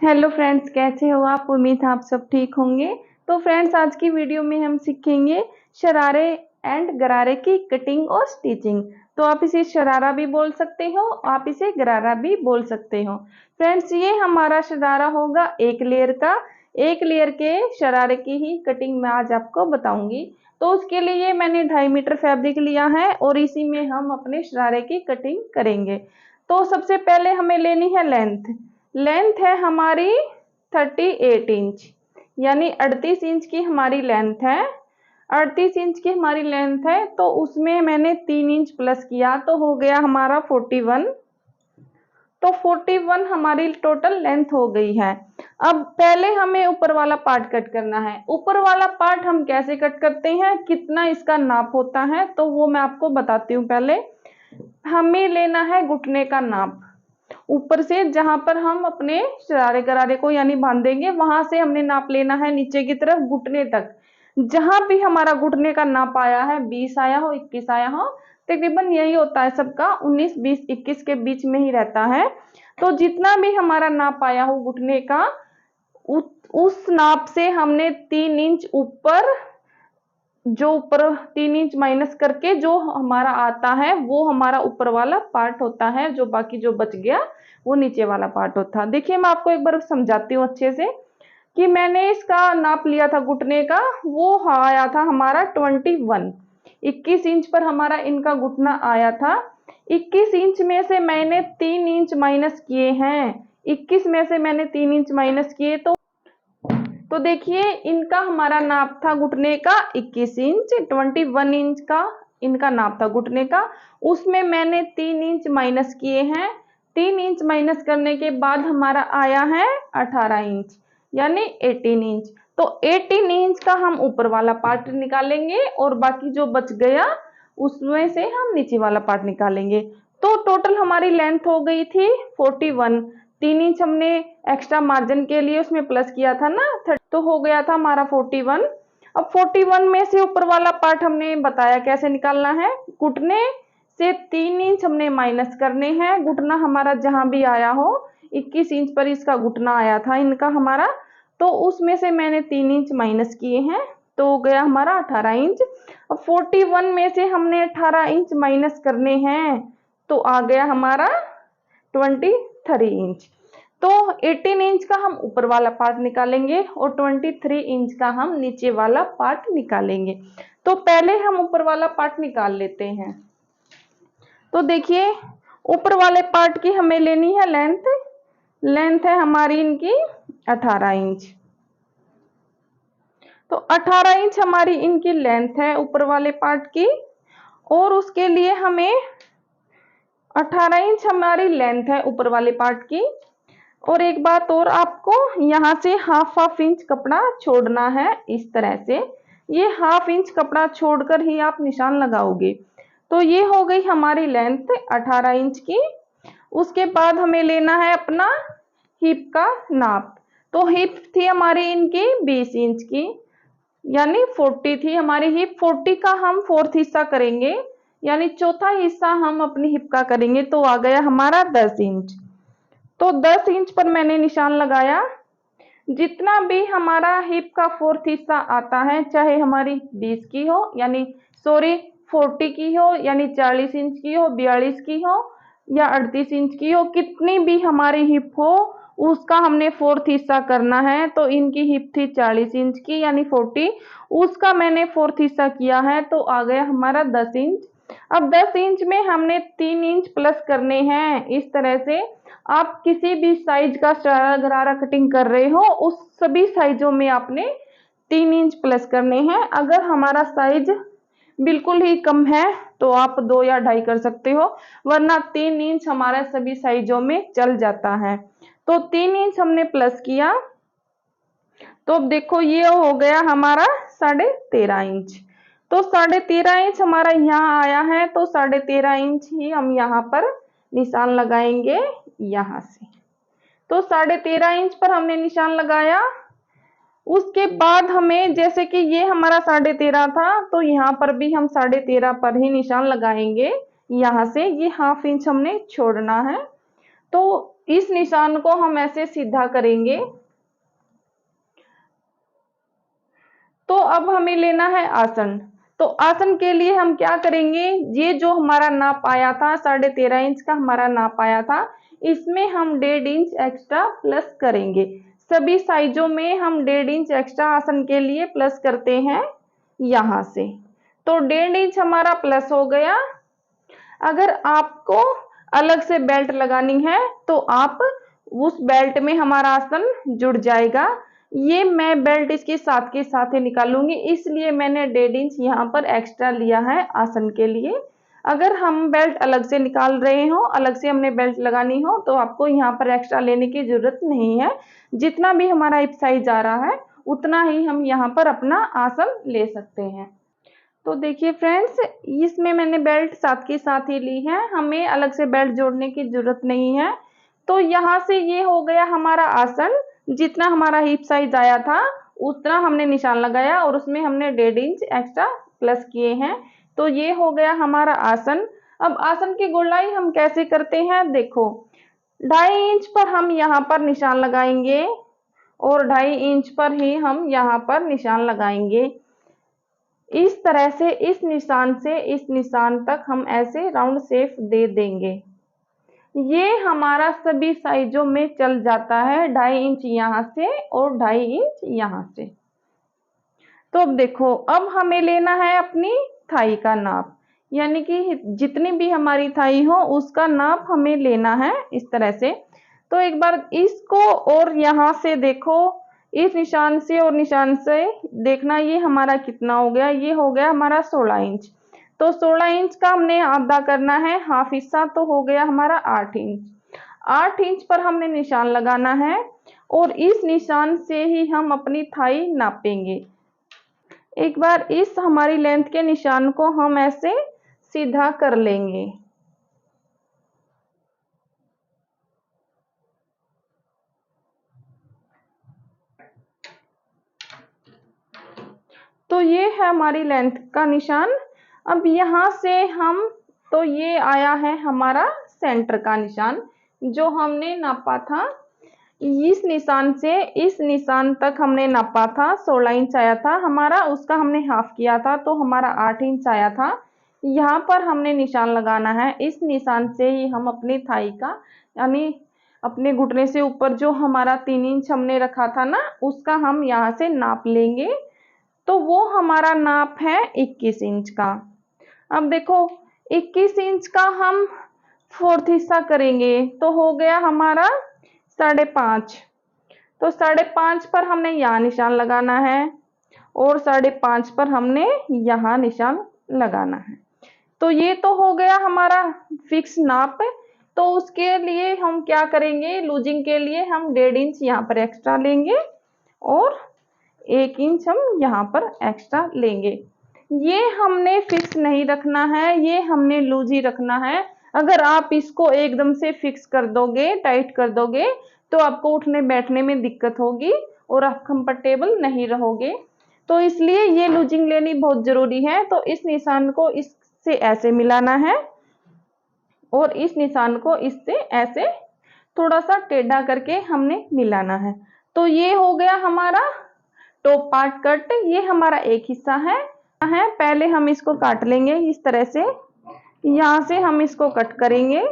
Hello friends, कैसे हो आप? उम्मीद है आप सब ठीक होंगे। तो फ्रेंड्स, आज की वीडियो में हम सीखेंगे शरारे एंड गरारे की कटिंग और स्टिचिंग। तो आप इसे शरारा भी बोल सकते हो, आप इसे गरारा भी बोल सकते हो। फ्रेंड्स, ये हमारा शरारा होगा एक लेयर का। एक लेयर के शरारे की ही कटिंग मैं आज आपको बताऊंगी। तो उसके लिए मैंने 2.5 मीटर फैब्रिक लिया है और इसी में हम अपने शरारे की कटिंग करेंगे। तो सबसे पहले हमें लेनी है लेंथ। लेंथ है हमारी 38 इंच, यानी 38 इंच की हमारी लेंथ है। 38 इंच की हमारी लेंथ है, तो उसमें मैंने 3 इंच प्लस किया तो हो गया हमारा 41। तो 41 हमारी टोटल लेंथ हो गई है। अब पहले हमें ऊपर वाला पार्ट कट करना है। ऊपर वाला पार्ट हम कैसे कट करते हैं, कितना इसका नाप होता है, तो वो मैं आपको बताती हूँ। पहले हमें लेना है घुटने का नाप। ऊपर से जहां पर हम अपने शरारे गरारे को यानी बांधेंगे, वहां से हमने नाप लेना है नीचे की तरफ घुटने तक। जहां भी हमारा घुटने का नाप आया है, 20 आया हो, 21 आया हो, तकरीबन यही होता है सबका, 19 20 21 के बीच में ही रहता है। तो जितना भी हमारा नाप आया हो घुटने का, उस नाप से हमने 3 इंच ऊपर, जो ऊपर 3 इंच माइनस करके जो हमारा आता है वो हमारा ऊपर वाला पार्ट होता है। जो बाकी जो बच गया वो नीचे वाला पार्ट होता है। देखिए, मैं आपको एक बार समझाती हूँ अच्छे से कि मैंने इसका नाप लिया था घुटने का, वो आया था हमारा 21। 21 इंच पर हमारा इनका घुटना आया था। 21 इंच में से मैंने 3 इंच माइनस किए हैं। 21 में से मैंने 3 इंच माइनस किए, तो देखिए इनका हमारा नाप था घुटने का 21 इंच। 21 इंच का इनका नाप था घुटने का, उसमें मैंने 3 इंच माइनस किए हैं। 3 इंच माइनस करने के बाद हमारा आया है 18 इंच, यानी 18 इंच। तो 18 इंच का हम ऊपर वाला पार्ट निकालेंगे और बाकी जो बच गया उसमें से हम नीचे वाला पार्ट निकालेंगे। तो टोटल हमारी लेंथ हो गई थी 41। 3 इंच हमने एक्स्ट्रा मार्जिन के लिए उसमें प्लस किया था ना, तो हो गया था हमारा 41। अब 41 में से ऊपर वाला पार्ट हमने बताया कैसे निकालना है। घुटने से 3 इंच हमने माइनस करने हैं। घुटना हमारा जहां भी आया हो, 21 इंच पर इसका घुटना आया था इनका हमारा, तो उसमें से मैंने 3 इंच माइनस किए हैं, तो हो गया हमारा 18 इंच। अब 41 में से हमने 18 इंच माइनस करने हैं, तो आ गया हमारा 23 इंच। तो 18 इंच का हम ऊपर वाला पार्ट निकालेंगे और 23 इंच का हम नीचे वाला पार्ट निकालेंगे। तो पहले हम ऊपर वाला पार्ट निकाल लेते हैं। तो देखिए, ऊपर वाले पार्ट की हमें लेनी है लेंथ। लेंथ है हमारी इनकी 18 इंच। तो 18 इंच हमारी इनकी लेंथ है ऊपर वाले पार्ट की, और उसके लिए हमें 18 इंच हमारी लेंथ है ऊपर वाले पार्ट की। और एक बात और, आपको यहाँ से हाफ इंच कपड़ा छोड़ना है इस तरह से। ये हाफ इंच कपड़ा छोड़कर ही आप निशान लगाओगे। तो ये हो गई हमारी लेंथ 18 इंच की। उसके बाद हमें लेना है अपना हिप का नाप। तो हिप थी हमारी इनकी 20 इंच की, यानी 40 थी हमारी हिप। 40 का हम फोर्थ हिस्सा करेंगे, यानी चौथा हिस्सा हम अपनी हिप का करेंगे, तो आ गया हमारा 10 इंच। तो 10 इंच पर मैंने निशान लगाया। जितना भी हमारा हिप का फोर्थ हिस्सा आता है, चाहे हमारी 20 की हो, यानी सॉरी 40 की हो, यानी 40 इंच की हो, 42 की हो या 38 इंच की हो, कितनी भी हमारी हिप हो, उसका हमने फोर्थ हिस्सा करना है। तो इनकी हिप थी 40 इंच की, यानी 40, उसका मैंने फोर्थ हिस्सा किया है, तो आ गया हमारा 10 इंच। अब 10 इंच में हमने 3 इंच प्लस करने हैं। इस तरह से आप किसी भी साइज का शरारा गरारा कटिंग कर रहे हो, उस सभी साइजों में आपने 3 इंच प्लस करने हैं। अगर हमारा साइज बिल्कुल ही कम है तो आप 2 या 2.5 कर सकते हो, वरना 3 इंच हमारा सभी साइजों में चल जाता है। तो 3 इंच हमने प्लस किया, तो अब देखो ये हो गया हमारा 13.5 इंच। तो 13.5 इंच हमारा यहाँ आया है, तो 13.5 इंच ही हम यहाँ पर निशान लगाएंगे यहाँ से। तो 13.5 इंच पर हमने निशान लगाया। उसके बाद हमें, जैसे कि ये हमारा 13.5 था, तो यहाँ पर भी हम 13.5 पर ही निशान लगाएंगे। यहाँ से ये हाफ इंच हमने छोड़ना है। तो इस निशान को हम ऐसे सीधा करेंगे। तो अब हमें लेना है आसन। तो आसन के लिए हम क्या करेंगे, ये जो हमारा नाप आया था 13.5 इंच का हमारा नाप आया था, इसमें हम 1.5 इंच एक्स्ट्रा प्लस करेंगे। सभी साइजों में हम 1.5 इंच एक्स्ट्रा आसन के लिए प्लस करते हैं यहां से। तो 1.5 इंच हमारा प्लस हो गया। अगर आपको अलग से बेल्ट लगानी है तो आप उस बेल्ट में हमारा आसन जुड़ जाएगा। ये मैं बेल्ट इसके साथ के साथ ही निकालूंगी, इसलिए मैंने 1.5 इंच यहाँ पर एक्स्ट्रा लिया है आसन के लिए। अगर हम बेल्ट अलग से निकाल रहे हो, अलग से हमने बेल्ट लगानी हो, तो आपको यहाँ पर एक्स्ट्रा लेने की जरूरत नहीं है। जितना भी हमारा हिप साइज आ रहा है उतना ही हम यहाँ पर अपना आसन ले सकते हैं। तो देखिए फ्रेंड्स, इसमें मैंने बेल्ट साथ के साथ ही ली है, हमें अलग से बेल्ट जोड़ने की जरूरत नहीं है। तो यहाँ से ये हो गया हमारा आसन। जितना हमारा हिप साइज आया था उतना हमने निशान लगाया और उसमें हमने 1.5 इंच एक्स्ट्रा प्लस किए हैं। तो ये हो गया हमारा आसन। अब आसन की गोलाई हम कैसे करते हैं, देखो 2.5 इंच पर हम यहाँ पर निशान लगाएंगे और 2.5 इंच पर ही हम यहाँ पर निशान लगाएंगे। इस तरह से इस निशान से इस निशान तक हम ऐसे राउंड शेप दे देंगे। ये हमारा सभी साइजों में चल जाता है, 2.5 इंच यहाँ से और 2.5 इंच यहाँ से। तो अब देखो, अब हमें लेना है अपनी थाई का नाप, यानी कि जितनी भी हमारी थाई हो उसका नाप हमें लेना है इस तरह से। तो एक बार इसको और यहाँ से देखो, इस निशान से और निशान से देखना ये हमारा कितना हो गया, ये हो गया हमारा 16 इंच। तो 16 इंच का हमने आधा करना है, हाफ हिस्सा, तो हो गया हमारा 8 इंच। 8 इंच पर हमने निशान लगाना है और इस निशान से ही हम अपनी थाई नापेंगे। एक बार इस हमारी लेंथ के निशान को हम ऐसे सीधा कर लेंगे। तो ये है हमारी लेंथ का निशान। अब यहाँ से हम, तो ये आया है हमारा सेंटर का निशान जो हमने नापा था। इस निशान से इस निशान तक हमने नापा था, 16 इंच आया था हमारा, उसका हमने हाफ किया था तो हमारा 8 इंच आया था। यहाँ पर हमने निशान लगाना है, इस निशान से ही हम अपनी थाई का, यानी अपने घुटने से ऊपर जो हमारा 3 इंच हमने रखा था ना, उसका हम यहाँ से नाप लेंगे। तो वो हमारा नाप है 21 इंच का। अब देखो 21 इंच का हम फोर्थ हिस्सा करेंगे तो हो गया हमारा 5.5। तो 5.5 पर हमने यहाँ निशान लगाना है और 5.5 पर हमने यहाँ निशान लगाना है। तो ये तो हो गया हमारा फिक्स नाप। तो उसके लिए हम क्या करेंगे, लूजिंग के लिए हम 1.5 इंच यहाँ पर एक्स्ट्रा लेंगे और 1 इंच हम यहाँ पर एक्स्ट्रा लेंगे। ये हमने फिक्स नहीं रखना है, ये हमने लूज ही रखना है। अगर आप इसको एकदम से फिक्स कर दोगे, टाइट कर दोगे, तो आपको उठने बैठने में दिक्कत होगी और आप कंफर्टेबल नहीं रहोगे। तो इसलिए ये लूजिंग लेनी बहुत जरूरी है। तो इस निशान को इससे ऐसे मिलाना है और इस निशान को इससे ऐसे थोड़ा सा टेढ़ा करके हमने मिलाना है। तो ये हो गया हमारा टॉप पार्ट कट। ये हमारा एक हिस्सा है। पहले हम इसको काट लेंगे इस तरह से, यहाँ से हम इसको कट करेंगे।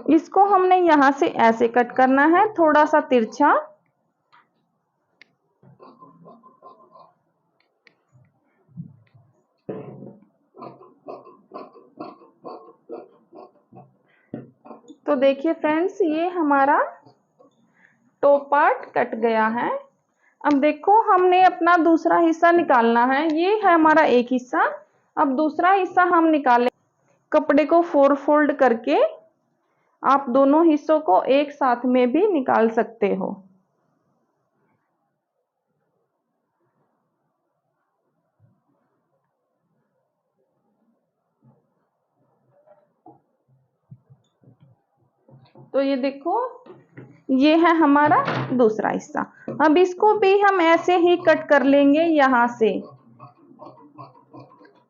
इसको हमने यहाँ से ऐसे कट करना है, थोड़ा सा तिरछा। तो देखिए फ्रेंड्स, ये हमारा टॉप पार्ट कट गया है। अब देखो, हमने अपना दूसरा हिस्सा निकालना है। ये है हमारा एक हिस्सा। अब दूसरा हिस्सा हम निकालें। कपड़े को 4 फोल्ड करके आप दोनों हिस्सों को एक साथ में भी निकाल सकते हो। तो ये देखो, ये है हमारा दूसरा हिस्सा। अब इसको भी हम ऐसे ही कट कर लेंगे यहाँ से।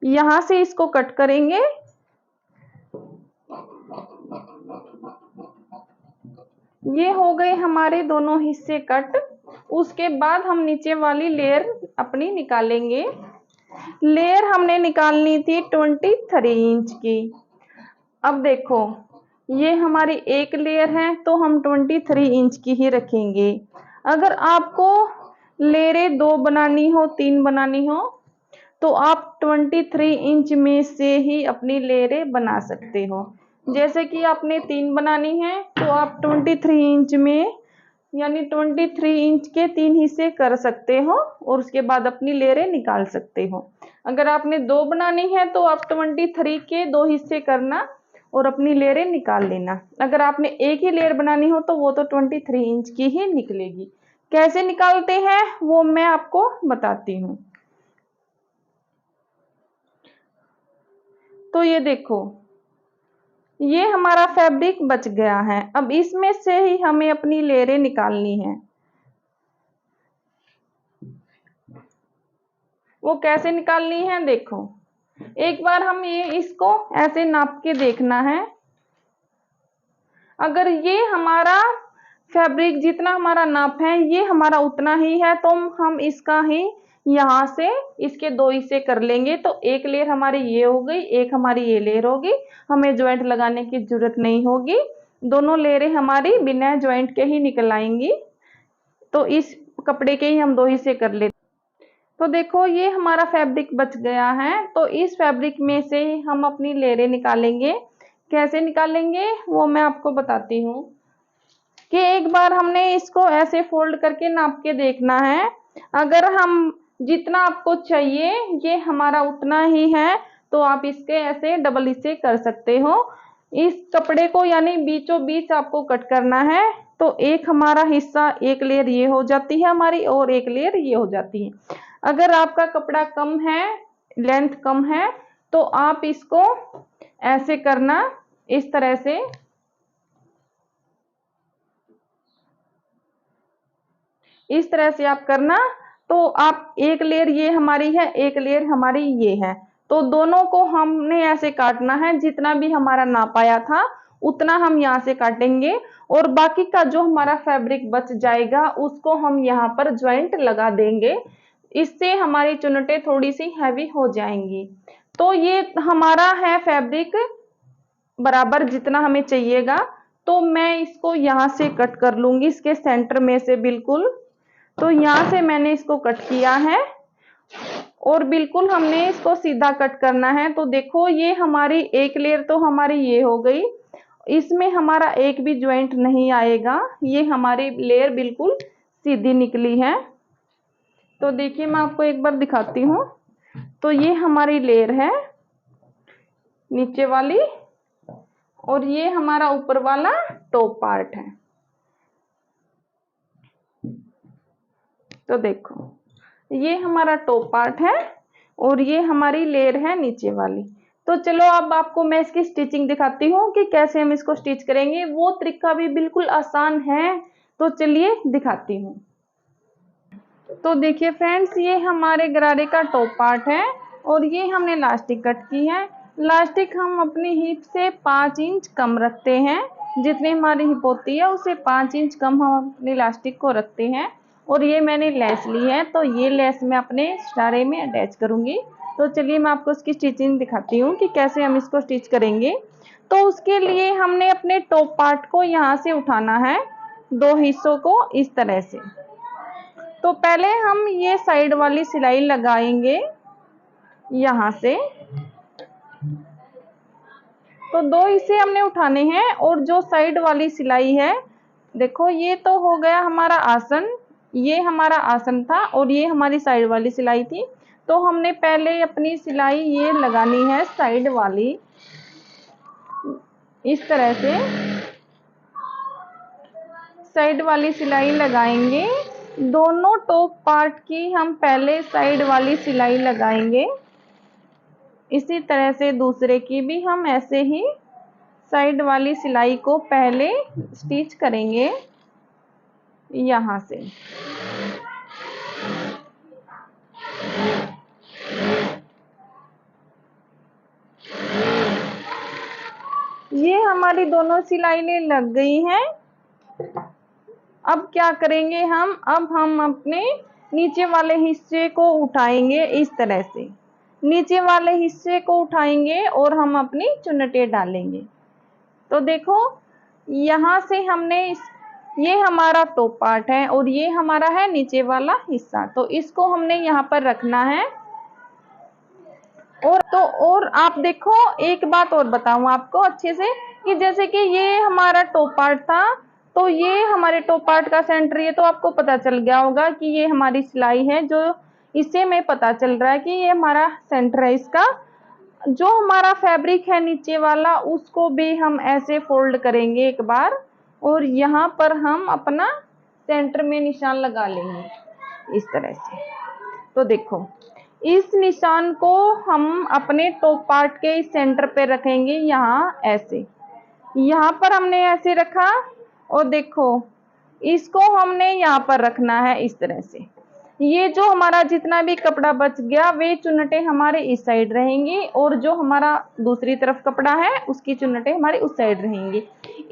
यहां से इसको कट करेंगे। ये हो गए हमारे दोनों हिस्से कट। उसके बाद हम नीचे वाली लेयर अपनी निकालेंगे। लेयर हमने निकालनी थी 23 इंच की। अब देखो, ये हमारी एक लेयर है तो हम 23 इंच की ही रखेंगे। अगर आपको लेयरें 2 बनानी हो, 3 बनानी हो, तो आप 23 इंच में से ही अपनी लेयरें बना सकते हो। जैसे कि आपने 3 बनानी है तो आप 23 इंच में, यानी 23 इंच के 3 हिस्से कर सकते हो और उसके बाद अपनी लेयरें निकाल सकते हो। अगर आपने 2 बनानी है तो आप 23 के 2 हिस्से करना और अपनी लेयरें निकाल लेना। अगर आपने एक ही लेयर बनानी हो तो वो तो 23 इंच की ही निकलेगी। कैसे निकालते हैं वो मैं आपको बताती हूँ। तो ये देखो, ये हमारा फैब्रिक बच गया है। अब इसमें से ही हमें अपनी लेयरें निकालनी है। वो कैसे निकालनी है देखो, एक बार हम इसको ऐसे नाप के देखना है। अगर ये हमारा फैब्रिक जितना हमारा नाप है ये हमारा उतना ही है तो हम इसका ही यहाँ से इसके 2 हिस्से कर लेंगे। तो एक लेयर हमारी ये हो गई, एक हमारी ये लेयर होगी। हमें ज्वाइंट लगाने की जरूरत नहीं होगी। दोनों लेयरें हमारी बिना ज्वाइंट के ही निकल आएंगी। तो इस कपड़े के ही हम 2 हिस्से कर लेते। तो देखो, ये हमारा फैब्रिक बच गया है। तो इस फैब्रिक में से ही हम अपनी लेयरें निकालेंगे। कैसे निकालेंगे वो मैं आपको बताती हूँ कि एक बार हमने इसको ऐसे फोल्ड करके नाप के देखना है। अगर हम जितना आपको चाहिए ये हमारा उतना ही है तो आप इसके ऐसे डबल हिस्से कर सकते हो। इस कपड़े को यानी बीचों बीच आपको कट करना है। तो एक हमारा हिस्सा, एक लेयर ये हो जाती है हमारी और एक लेयर ये हो जाती है। अगर आपका कपड़ा कम है, लेंथ कम है, तो आप इसको ऐसे करना, इस तरह से। इस तरह से आप करना। तो आप एक लेयर ये हमारी है, एक लेयर हमारी ये है, तो दोनों को हमने ऐसे काटना है। जितना भी हमारा नाप आया था उतना हम यहाँ से काटेंगे और बाकी का जो हमारा फैब्रिक बच जाएगा उसको हम यहाँ पर ज्वाइंट लगा देंगे। इससे हमारी चुन्नटें थोड़ी सी हैवी हो जाएंगी। तो ये हमारा है फैब्रिक बराबर जितना हमें चाहिएगा। तो मैं इसको यहाँ से कट कर लूंगी, इसके सेंटर में से बिल्कुल। तो यहाँ से मैंने इसको कट किया है और बिल्कुल हमने इसको सीधा कट करना है। तो देखो, ये हमारी एक लेयर तो हमारी ये हो गई, इसमें हमारा एक भी ज्वाइंट नहीं आएगा। ये हमारी लेयर बिल्कुल सीधी निकली है। तो देखिए, मैं आपको एक बार दिखाती हूँ। तो ये हमारी लेयर है नीचे वाली और ये हमारा ऊपर वाला टॉप पार्ट है। तो देखो, ये हमारा टॉप पार्ट है और ये हमारी लेयर है नीचे वाली। तो चलो अब आपको मैं इसकी स्टिचिंग दिखाती हूँ कि कैसे हम इसको स्टिच करेंगे। वो तरीका भी बिल्कुल आसान है, तो चलिए दिखाती हूँ। तो देखिए फ्रेंड्स, ये हमारे गरारे का टॉप पार्ट है और ये हमने लास्टिक कट की है। लास्टिक हम अपनी हिप से 5 इंच कम रखते हैं। जितनी हमारी हिप होती है उससे 5 इंच कम हम अपनी लास्टिक को रखते हैं। और ये मैंने लेस ली है, तो ये लेस मैं अपने शरारे में अटैच करूंगी। तो चलिए मैं आपको इसकी स्टिचिंग दिखाती हूँ कि कैसे हम इसको स्टिच करेंगे। तो उसके लिए हमने अपने टॉप पार्ट को यहाँ से उठाना है, 2 हिस्सों को इस तरह से। तो पहले हम ये साइड वाली सिलाई लगाएंगे यहाँ से। तो 2 हिस्से हमने उठाने हैं और जो साइड वाली सिलाई है, देखो ये तो हो गया हमारा आसन। ये हमारा आसन था और ये हमारी साइड वाली सिलाई थी। तो हमने पहले अपनी सिलाई ये लगानी है साइड वाली, इस तरह से साइड वाली सिलाई लगाएंगे। दोनों टॉप पार्ट की हम पहले साइड वाली सिलाई लगाएंगे। इसी तरह से दूसरे की भी हम ऐसे ही साइड वाली सिलाई को पहले स्टिच करेंगे यहाँ से। ये हमारी दोनों सिलाइयाँ लग गई हैं। अब क्या करेंगे हम, अब हम अपने नीचे वाले हिस्से को उठाएंगे इस तरह से, नीचे वाले हिस्से को उठाएंगे और हम अपनी चुन्नटें डालेंगे। तो देखो यहाँ से हमने ये हमारा टॉप पार्ट है और ये हमारा है नीचे वाला हिस्सा, तो इसको हमने यहाँ पर रखना है। और आप देखो, एक बात और बताऊं आपको अच्छे से, कि जैसे कि ये हमारा टॉप पार्ट था, तो ये हमारे टॉप पार्ट का सेंटर, ये तो आपको पता चल गया होगा कि ये हमारी सिलाई है, जो इससे में पता चल रहा है कि ये हमारा सेंटर है इसका। जो हमारा फैब्रिक है नीचे वाला, उसको भी हम ऐसे फोल्ड करेंगे एक बार, और यहाँ पर हम अपना सेंटर में निशान लगा लेंगे इस तरह से। तो देखो इस निशान को हम अपने टॉप पार्ट के इस सेंटर पे रखेंगे, यहाँ ऐसे, यहाँ पर हमने ऐसे रखा, और देखो इसको हमने यहाँ पर रखना है इस तरह से। ये जो हमारा जितना भी कपड़ा बच गया, वे चुन्नटे हमारे इस साइड रहेंगी, और जो हमारा दूसरी तरफ कपड़ा है उसकी चुन्नटे हमारी उस साइड रहेंगी।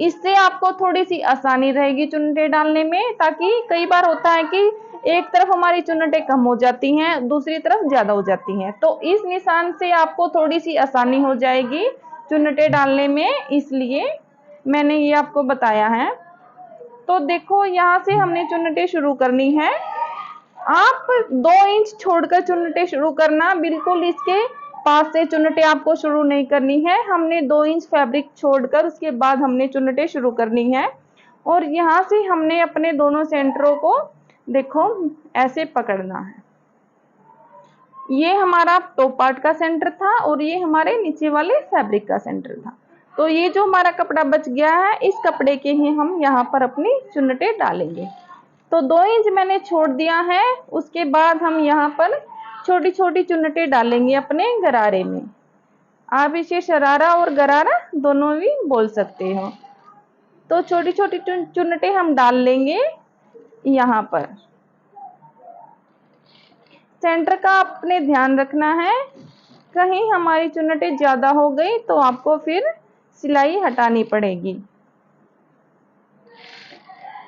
इससे आपको थोड़ी सी आसानी रहेगी चुन्नटे डालने में, ताकि कई बार होता है कि एक तरफ हमारी चुन्नटें कम हो जाती हैं, दूसरी तरफ ज्यादा हो जाती हैं, तो इस निशान से आपको थोड़ी सी आसानी हो जाएगी चुन्नटें डालने में, इसलिए मैंने ये आपको बताया है। तो देखो यहाँ से हमने चुन्नटें शुरू करनी है। आप 2 इंच छोड़कर चुन्नटें शुरू करना, बिल्कुल इसके पास से चुन्नटें आपको शुरू नहीं करनी है। हमने 2 इंच फैब्रिक छोड़कर उसके बाद हमने चुन्नटें शुरू करनी है, और यहाँ से हमने अपने दोनों सेंटरों को देखो ऐसे पकड़ना है। ये हमारा टॉप पार्ट का सेंटर था और ये हमारे नीचे वाले फैब्रिक का सेंटर था। तो ये जो हमारा कपड़ा बच गया है, इस कपड़े के ही हम यहाँ पर अपनी चुन्नटें डालेंगे। तो 2 इंच मैंने छोड़ दिया है, उसके बाद हम यहाँ पर छोटी छोटी चुन्नटें डालेंगे अपने गरारे में। आप इसे शरारा और गरारा दोनों भी बोल सकते हो। तो छोटी छोटी चुन्नटें हम डाल लेंगे यहाँ पर। सेंटर का अपने ध्यान रखना है, कहीं हमारी चुन्नटें ज्यादा हो गई तो आपको फिर सिलाई हटानी पड़ेगी।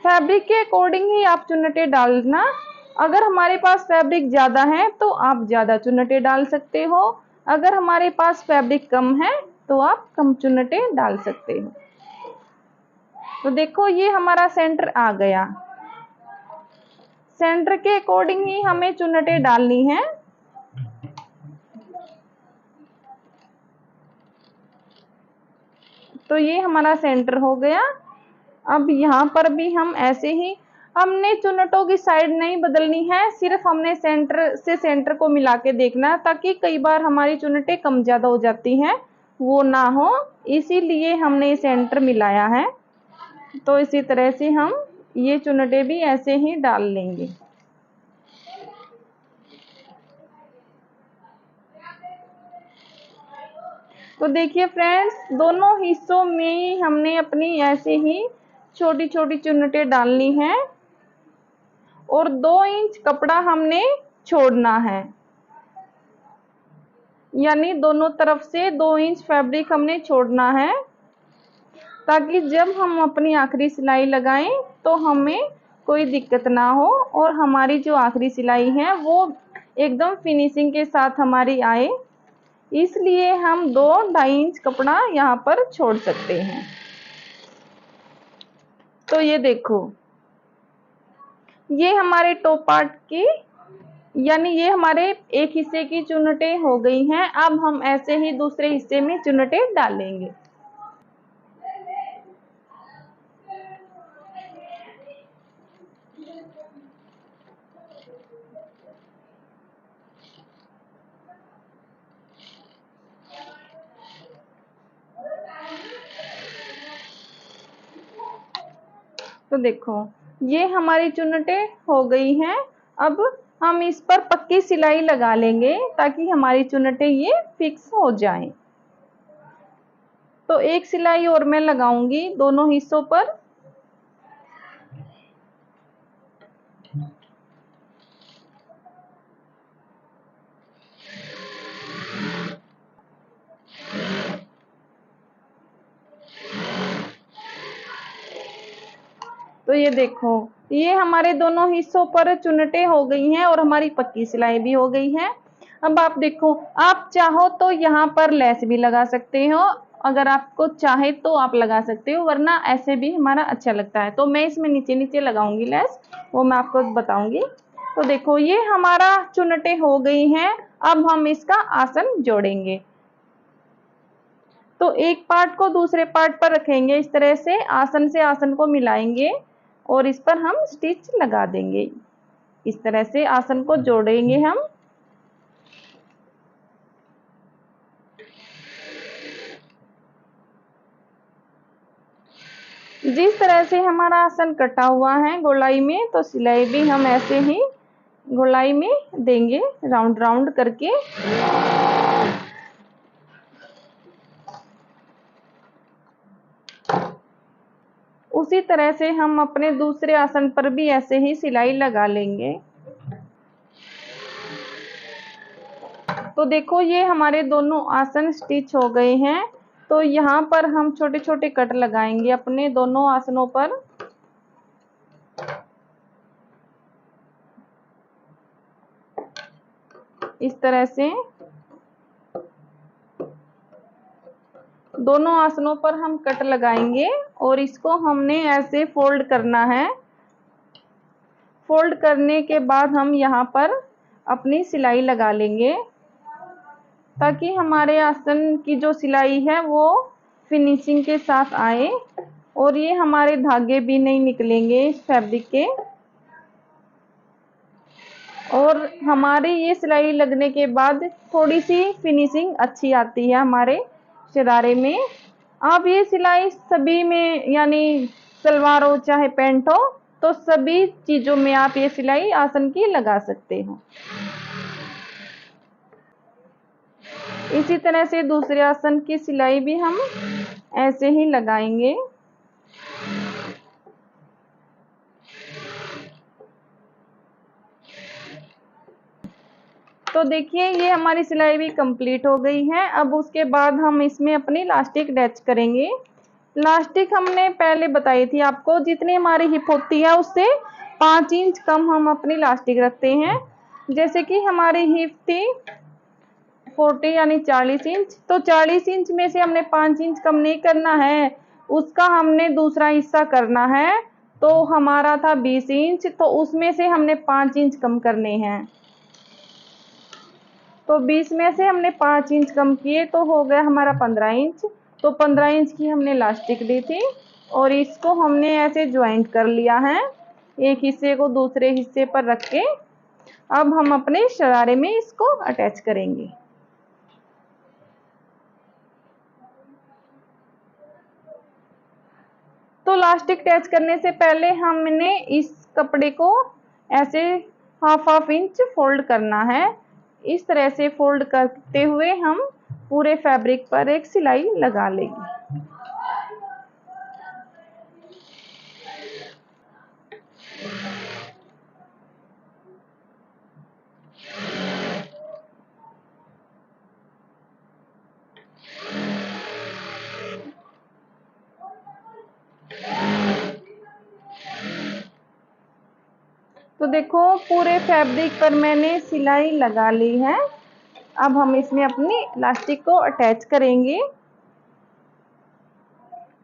फैब्रिक के अकॉर्डिंग ही आप चुन्नटें डालना। अगर हमारे पास फैब्रिक ज्यादा है तो आप ज्यादा चुन्नटें डाल सकते हो, अगर हमारे पास फैब्रिक कम है तो आप कम चुन्नटें डाल सकते हो। तो देखो ये हमारा सेंटर आ गया, सेंटर के अकॉर्डिंग ही हमें चुन्नटें डालनी है। तो ये हमारा सेंटर हो गया। अब यहाँ पर भी हम ऐसे ही, हमने चुन्नटों की साइड नहीं बदलनी है, सिर्फ हमने सेंटर से सेंटर को मिला के देखना, ताकि कई बार हमारी चुन्नटें कम ज्यादा हो जाती हैं, वो ना हो, इसीलिए हमने सेंटर मिलाया है। तो इसी तरह से हम ये चुन्नटें भी ऐसे ही डाल लेंगे। तो देखिए फ्रेंड्स, दोनों हिस्सों में ही हमने अपनी ऐसे ही छोटी छोटी चुन्नटें डालनी है, और 2 इंच कपड़ा हमने छोड़ना है, यानी दोनों तरफ से 2 इंच फैब्रिक हमने छोड़ना है, ताकि जब हम अपनी आखिरी सिलाई लगाएं तो हमें कोई दिक्कत ना हो, और हमारी जो आखिरी सिलाई है वो एकदम फिनिशिंग के साथ हमारी आए, इसलिए हम 2-2.5 इंच कपड़ा यहाँ पर छोड़ सकते हैं। तो ये देखो, ये हमारे टॉप पार्ट की, यानी ये हमारे एक हिस्से की चुन्नटें हो गई हैं। अब हम ऐसे ही दूसरे हिस्से में चुन्नटें डालेंगे। तो देखो ये हमारी चुन्नटें हो गई हैं। अब हम इस पर पक्की सिलाई लगा लेंगे, ताकि हमारी चुन्नटें ये फिक्स हो जाएं। तो एक सिलाई और मैं लगाऊंगी दोनों हिस्सों पर। तो ये देखो, ये हमारे दोनों हिस्सों पर चुनटे हो गई हैं और हमारी पक्की सिलाई भी हो गई है। अब आप देखो, आप चाहो तो यहाँ पर लेस भी लगा सकते हो, अगर आपको चाहे तो आप लगा सकते हो, वरना ऐसे भी हमारा अच्छा लगता है। तो मैं इसमें नीचे नीचे लगाऊंगी लेस, वो मैं आपको बताऊंगी। तो देखो, ये हमारा चुनटे हो गई हैं। अब हम इसका आसन जोड़ेंगे। तो एक पार्ट को दूसरे पार्ट पर रखेंगे, इस तरह से आसन को मिलाएंगे और इस पर हम स्टिच लगा देंगे। इस तरह से आसन को जोड़ेंगे हम। जिस तरह से हमारा आसन कटा हुआ है गोलाई में, तो सिलाई भी हम ऐसे ही गोलाई में देंगे, राउंड राउंड करके। उसी तरह से हम अपने दूसरे आसन पर भी ऐसे ही सिलाई लगा लेंगे। तो देखो, ये हमारे दोनों आसन स्टिच हो गए हैं। तो यहाँ पर हम छोटे छोटे कट लगाएंगे अपने दोनों आसनों पर। इस तरह से दोनों आसनों पर हम कट लगाएंगे और इसको हमने ऐसे फोल्ड करना है। फोल्ड करने के बाद हम यहाँ पर अपनी सिलाई लगा लेंगे, ताकि हमारे आसन की जो सिलाई है वो फिनिशिंग के साथ आए और ये हमारे धागे भी नहीं निकलेंगे इस फैब्रिक के। और हमारी ये सिलाई लगने के बाद थोड़ी सी फिनिशिंग अच्छी आती है हमारे शरारे में। आप ये सिलाई सभी में, यानी सलवार हो चाहे पैंट हो, तो सभी चीजों में आप ये सिलाई आसन की लगा सकते हो। इसी तरह से दूसरे आसन की सिलाई भी हम ऐसे ही लगाएंगे। तो देखिए, ये हमारी सिलाई भी कंप्लीट हो गई है। अब उसके बाद हम इसमें अपनी लास्टिक अटैच करेंगे। लास्टिक हमने पहले बताई थी आपको, जितनी हमारी हिप होती है उससे 5 इंच कम हम अपनी लास्टिक रखते हैं। जैसे कि हमारी हिप थी 40 यानी 40 इंच, तो 40 इंच में से हमने 5 इंच कम नहीं करना है, उसका हमने दूसरा हिस्सा करना है। तो हमारा था 20 इंच, तो उसमें से हमने 5 इंच कम करने हैं। तो 20 में से हमने 5 इंच कम किए, तो हो गया हमारा 15 इंच। तो 15 इंच की हमने लास्टिक दी थी और इसको हमने ऐसे ज्वाइंट कर लिया है, एक हिस्से को दूसरे हिस्से पर रख के। अब हम अपने शरारे में इसको अटैच करेंगे। तो लास्टिक अटैच करने से पहले हमने इस कपड़े को ऐसे हाफ इंच फोल्ड करना है। इस तरह से फोल्ड करते हुए हम पूरे फैब्रिक पर एक सिलाई लगा लेंगे। तो देखो, पूरे फैब्रिक पर मैंने सिलाई लगा ली है। अब हम इसमें अपनी इलास्टिक को अटैच करेंगे।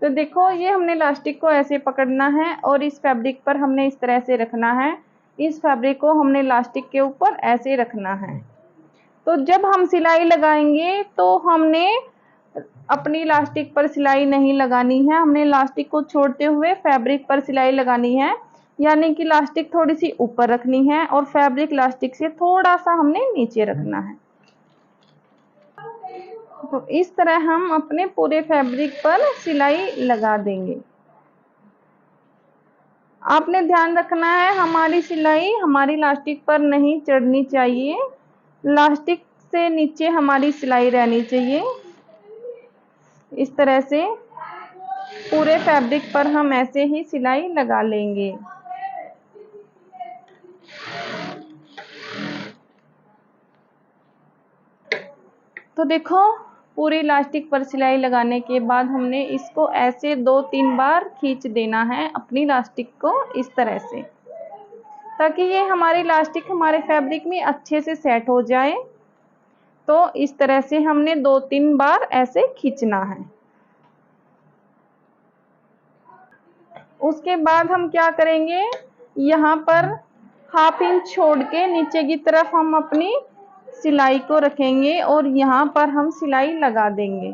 तो देखो, ये हमने इलास्टिक को ऐसे पकड़ना है और इस फैब्रिक पर हमने इस तरह से रखना है। इस फैब्रिक को हमने इलास्टिक के ऊपर ऐसे रखना है। तो जब हम सिलाई लगाएंगे तो हमने अपनी इलास्टिक पर सिलाई नहीं लगानी है, हमने इलास्टिक को छोड़ते हुए फैब्रिक पर सिलाई लगानी है। यानी कि इलास्टिक थोड़ी सी ऊपर रखनी है और फैब्रिक इलास्टिक से थोड़ा सा हमने नीचे रखना है। तो इस तरह हम अपने पूरे फैब्रिक पर सिलाई लगा देंगे। आपने ध्यान रखना है, हमारी सिलाई हमारी इलास्टिक पर नहीं चढ़नी चाहिए, इलास्टिक से नीचे हमारी सिलाई रहनी चाहिए। इस तरह से पूरे फैब्रिक पर हम ऐसे ही सिलाई लगा लेंगे। तो देखो, पूरी इलास्टिक पर सिलाई लगाने के बाद हमने इसको ऐसे 2-3 बार खींच देना है अपनी इलास्टिक को, इस तरह से, ताकि ये हमारी इलास्टिक हमारे फैब्रिक में अच्छे से सेट हो जाए। तो इस तरह से हमने 2-3 बार ऐसे खींचना है। उसके बाद हम क्या करेंगे, यहाँ पर 1/2 इंच छोड़ के नीचे की तरफ हम अपनी सिलाई को रखेंगे और यहाँ पर हम सिलाई लगा देंगे।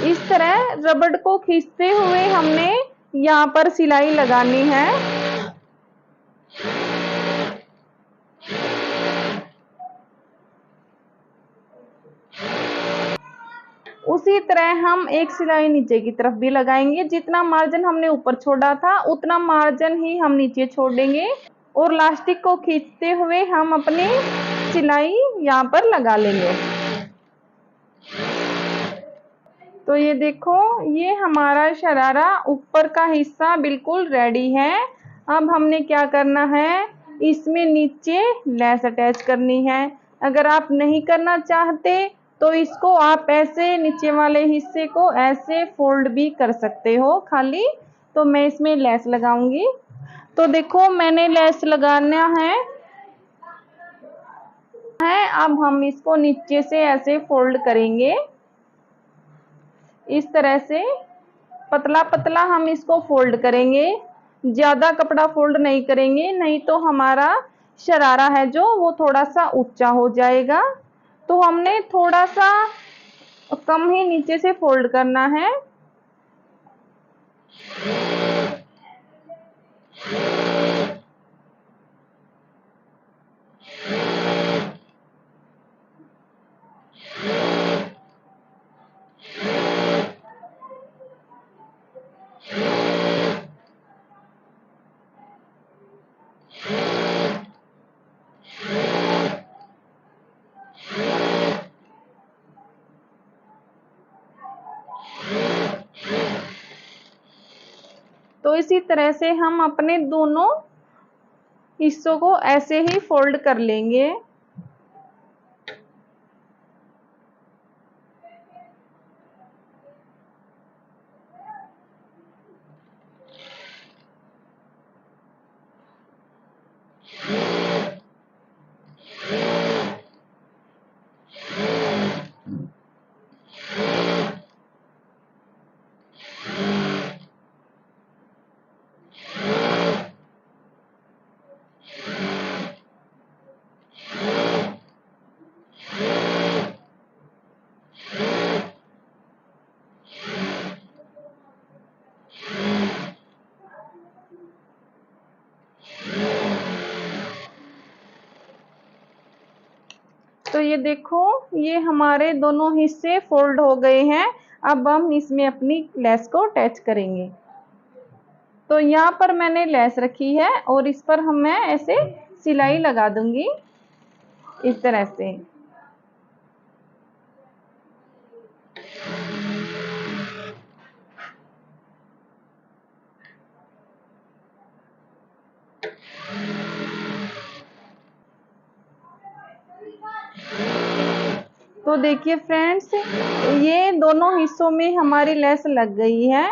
इस तरह रबड़ को खींचते हुए हमने यहाँ पर सिलाई लगानी है। उसी तरह हम एक सिलाई नीचे की तरफ भी लगाएंगे। जितना मार्जिन हमने ऊपर छोड़ा था उतना मार्जिन ही हम नीचे छोड़ेंगे और इलास्टिक को खींचते हुए हम अपनी सिलाई यहाँ पर लगा लेंगे। तो ये देखो, ये हमारा शरारा ऊपर का हिस्सा बिल्कुल रेडी है। अब हमने क्या करना है, इसमें नीचे लेस अटैच करनी है। अगर आप नहीं करना चाहते तो इसको आप ऐसे नीचे वाले हिस्से को ऐसे फोल्ड भी कर सकते हो खाली। तो मैं इसमें लेस लगाऊंगी। तो देखो, मैंने लेस लगाना है। अब हम इसको नीचे से ऐसे फोल्ड करेंगे, इस तरह से पतला पतला हम इसको फोल्ड करेंगे। ज्यादा कपड़ा फोल्ड नहीं करेंगे, नहीं तो हमारा शरारा है जो वो थोड़ा सा ऊंचा हो जाएगा। तो हमने थोड़ा सा कम ही नीचे से फोल्ड करना है। तो इसी तरह से हम अपने दोनों हिस्सों को ऐसे ही फोल्ड कर लेंगे। तो ये देखो, ये हमारे दोनों हिस्से फोल्ड हो गए हैं। अब हम इसमें अपनी लेस को अटैच करेंगे। तो यहाँ पर मैंने लेस रखी है और इस पर मैं ऐसे सिलाई लगा दूंगी, इस तरह से। तो देखिए फ्रेंड्स, ये दोनों हिस्सों में हमारी लेस लग गई है।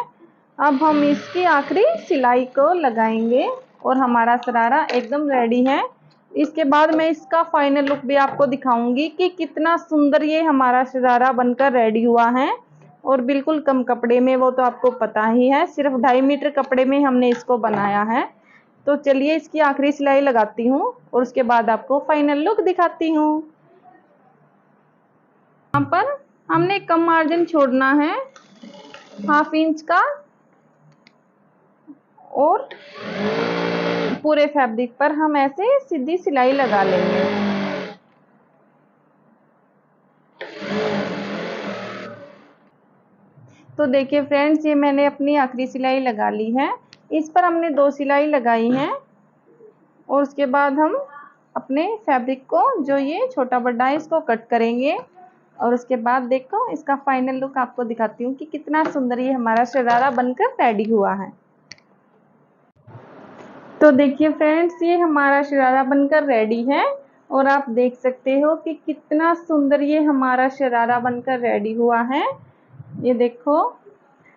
अब हम इसकी आखिरी सिलाई को लगाएंगे और हमारा शरारा एकदम रेडी है। इसके बाद मैं इसका फाइनल लुक भी आपको दिखाऊंगी कि कितना सुंदर ये हमारा शरारा बनकर रेडी हुआ है। और बिल्कुल कम कपड़े में, वो तो आपको पता ही है, सिर्फ 2.5 मीटर कपड़े में हमने इसको बनाया है। तो चलिए इसकी आखिरी सिलाई लगाती हूँ और उसके बाद आपको फाइनल लुक दिखाती हूँ। यहाँ पर हमने कम मार्जिन छोड़ना है 1/2 इंच का और पूरे फैब्रिक पर हम ऐसे सीधी सिलाई लगा लेंगे। तो देखिए फ्रेंड्स, ये मैंने अपनी आखिरी सिलाई लगा ली है। इस पर हमने 2 सिलाई लगाई हैं और उसके बाद हम अपने फैब्रिक को, जो ये छोटा बड़ा है, इसको कट करेंगे। और उसके बाद देखो, इसका फाइनल लुक आपको दिखाती हूँ कि कितना सुंदर ये हमारा शरारा बनकर रेडी हुआ है। तो देखिए फ्रेंड्स, ये हमारा शरारा बनकर रेडी है और आप देख सकते हो कि कितना सुंदर ये हमारा शरारा बनकर रेडी हुआ है। ये देखो,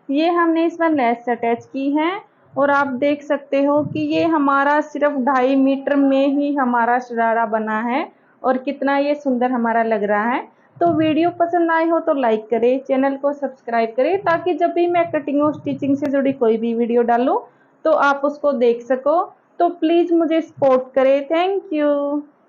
ये हमने इसमें लेस अटैच की है और आप देख सकते हो कि ये हमारा सिर्फ 2.5 मीटर में ही हमारा शरारा बना है और कितना ये सुंदर हमारा लग रहा है। तो वीडियो पसंद आई हो तो लाइक करें, चैनल को सब्सक्राइब करें ताकि जब भी मैं कटिंग और स्टिचिंग से जुड़ी कोई भी वीडियो डालूं तो आप उसको देख सको। तो प्लीज़ मुझे सपोर्ट करें। Thank you.